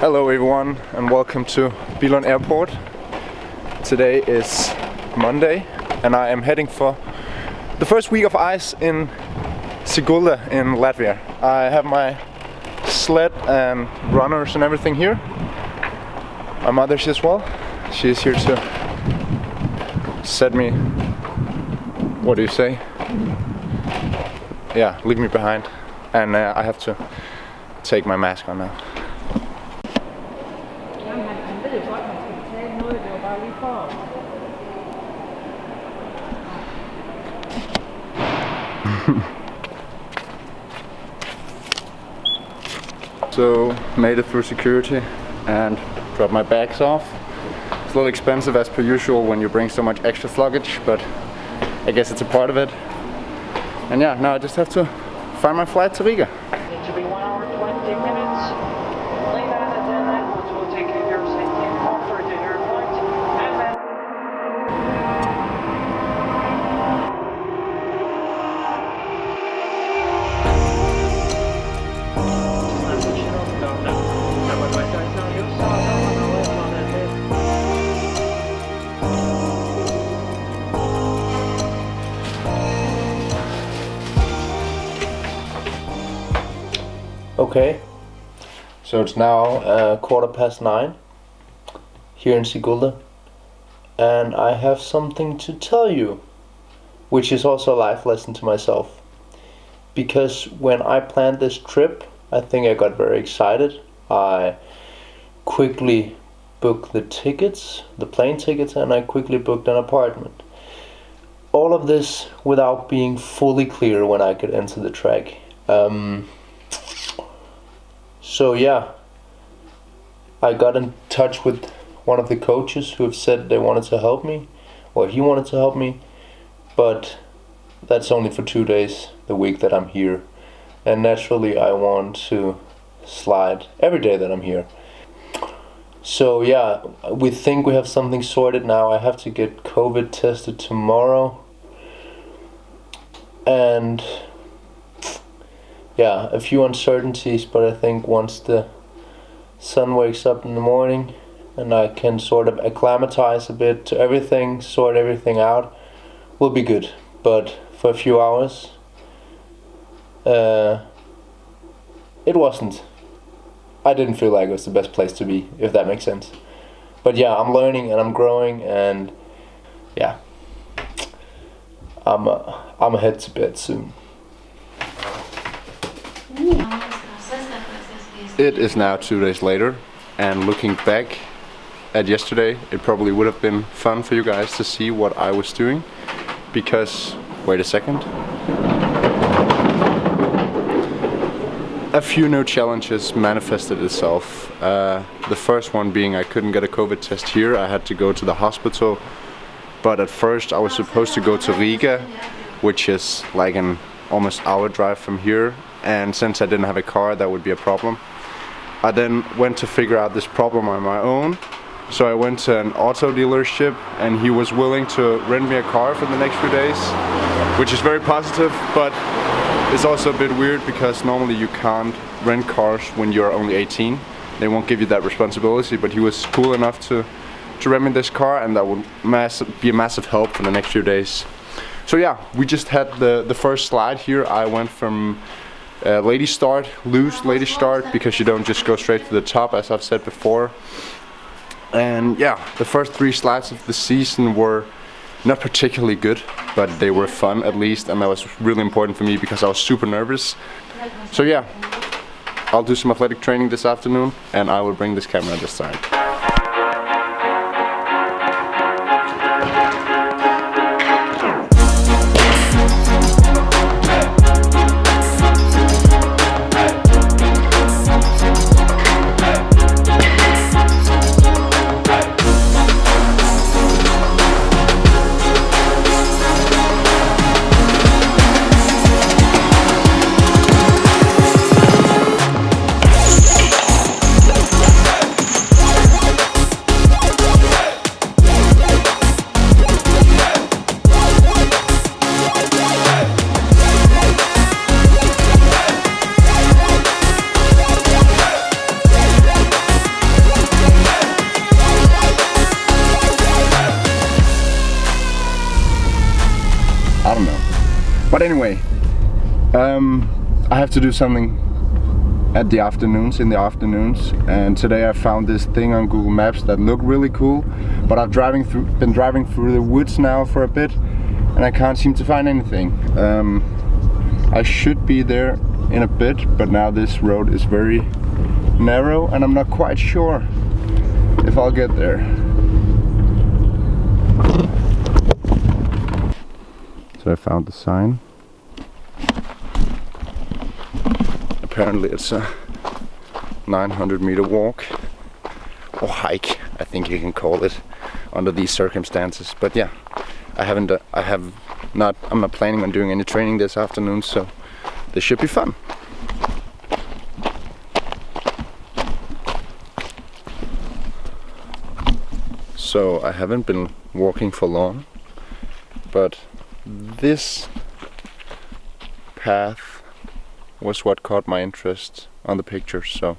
Hello everyone and welcome to Billund Airport. Today is Monday and I am heading for the first week of ice in Sigulda in Latvia. I have my sled and runners and everything here. My mother's as well. She is here to set me, what do you say? Yeah, leave me behind. And I have to take my mask on now. So made it through security and dropped my bags off. It's a little expensive as per usual when you bring so much extra luggage, but I guess it's a part of it. And yeah, now I just have to find my flight to Riga. It should be 1 hour 20 minutes. Lay down and then afterwards we'll take you your safety and comfort to your flight. And then Okay, so it's now 9:15 here in Sigulda, and I have something to tell you, which is also a life lesson to myself. Because when I planned this trip, I think I got very excited. I quickly booked the tickets, the plane tickets, and I quickly booked an apartment. All of this without being fully clear when I could enter the track. So yeah, I got in touch with one of the coaches who have said they wanted to help me, or he wanted to help me, but that's only for 2 days, the week that I'm here. And naturally I want to slide every day that I'm here. So yeah, we think we have something sorted now. I have to get COVID tested tomorrow. And yeah, a few uncertainties, but I think once the sun wakes up in the morning and I can sort of acclimatize a bit to everything, sort everything out, will be good. But for a few hours, it wasn't. I didn't feel like it was the best place to be, if that makes sense. But yeah, I'm learning and I'm growing, and yeah, I'm head to bed soon. It is now 2 days later, and looking back at yesterday, it probably would have been fun for you guys to see what I was doing, because, wait a second, a few new challenges manifested itself. The first one being I couldn't get a COVID test here. I had to go to the hospital, but at first I was supposed to go to Riga, which is like an almost hour drive from here, and since I didn't have a car, that would be a problem. I then went to figure out this problem on my own, so I went to an auto dealership and he was willing to rent me a car for the next few days, which is very positive, but it's also a bit weird because normally you can't rent cars when you're only 18. They won't give you that responsibility, but he was cool enough to rent me this car, and that would be a massive help for the next few days. So yeah, we just had the first slide here. I went from loose lady start, because you don't just go straight to the top, as I've said before. And yeah, the first 3 slides of the season were not particularly good, but they were fun at least, and that was really important for me because I was super nervous. So yeah, I'll do some athletic training this afternoon, and I will bring this camera this time. But anyway, I have to do something in the afternoons, and today I found this thing on Google Maps that looked really cool, but I've been driving through the woods now for a bit and I can't seem to find anything. I should be there in a bit, but now this road is very narrow and I'm not quite sure if I'll get there. So I found the sign. Apparently it's a 900-meter walk or hike, I think you can call it under these circumstances. But yeah, I'm not planning on doing any training this afternoon, so this should be fun. So I haven't been walking for long, but this path was what caught my interest on the picture, so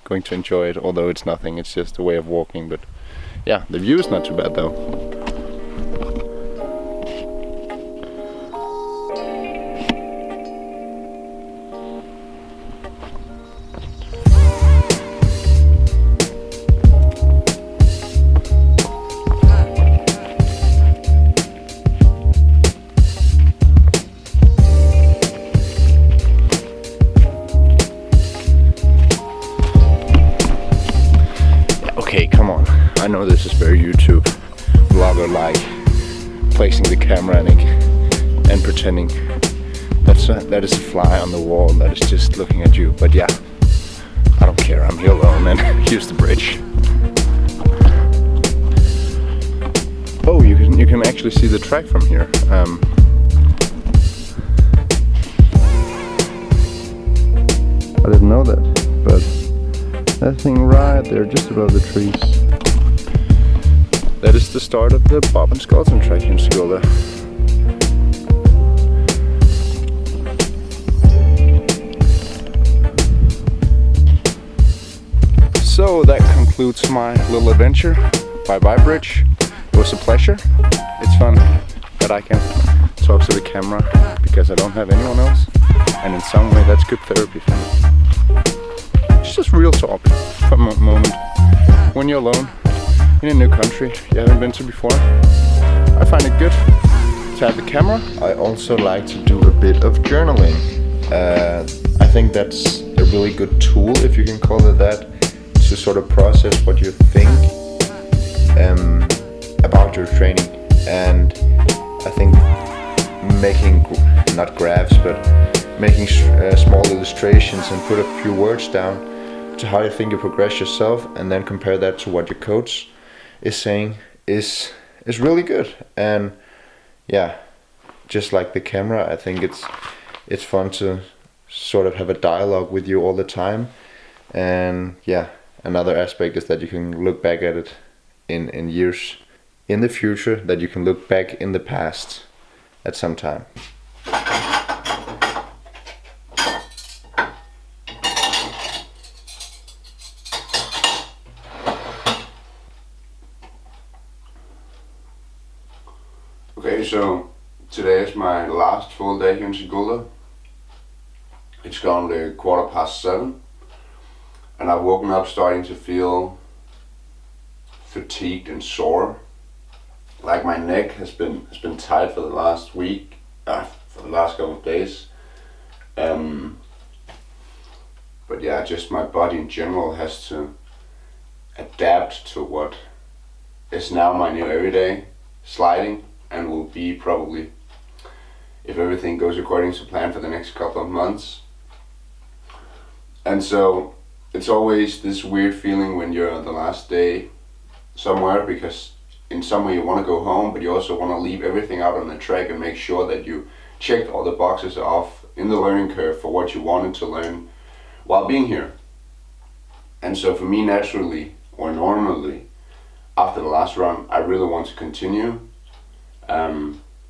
going to enjoy it, although it's nothing, it's just a way of walking. But yeah, the view is not too bad though. Okay, come on. I know this is very YouTube vlogger-like, placing the camera and pretending that is a fly on the wall that is just looking at you. But yeah, I don't care. I'm here alone, and here's the bridge. Oh, you can actually see the track from here. I didn't know that, but that thing right there, just above the trees, that is the start of the Bob and Skeleton track in Sigulda. So that concludes my little adventure. Bye bye, bridge. It was a pleasure. It's fun that I can talk to the camera because I don't have anyone else, and in some way that's good therapy for me. It's just real talk for a moment. When you're alone in a new country you haven't been to before, I find it good to have the camera. I also like to do a bit of journaling. I think that's a really good tool, if you can call it that, to sort of process what you think about your training. And I think making, not graphs, but making small illustrations and put a few words down to how you think you progress yourself, and then compare that to what your coach is saying is really good. And yeah, just like the camera, I think it's fun to sort of have a dialogue with you all the time. And yeah, another aspect is that you can look back at it in years in the future, that you can look back in the past at some time. Okay, so today is my last full day here in Sigulda. It's currently 7:15, and I've woken up starting to feel fatigued and sore. Like my neck has been tight for the last week, for the last couple of days. But yeah, just my body in general has to adapt to what is now my new everyday, sliding, and will be probably, if everything goes according to plan, for the next couple of months. And so it's always this weird feeling when you're on the last day somewhere, because in some way you want to go home, but you also want to leave everything out on the track and make sure that you checked all the boxes off in the learning curve for what you wanted to learn while being here. And so for me, naturally or normally, after the last run, I really want to continue.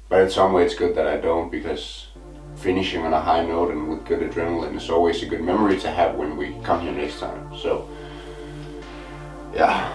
But in some way it's good that I don't, because finishing on a high note and with good adrenaline is always a good memory to have when we come here next time. So yeah.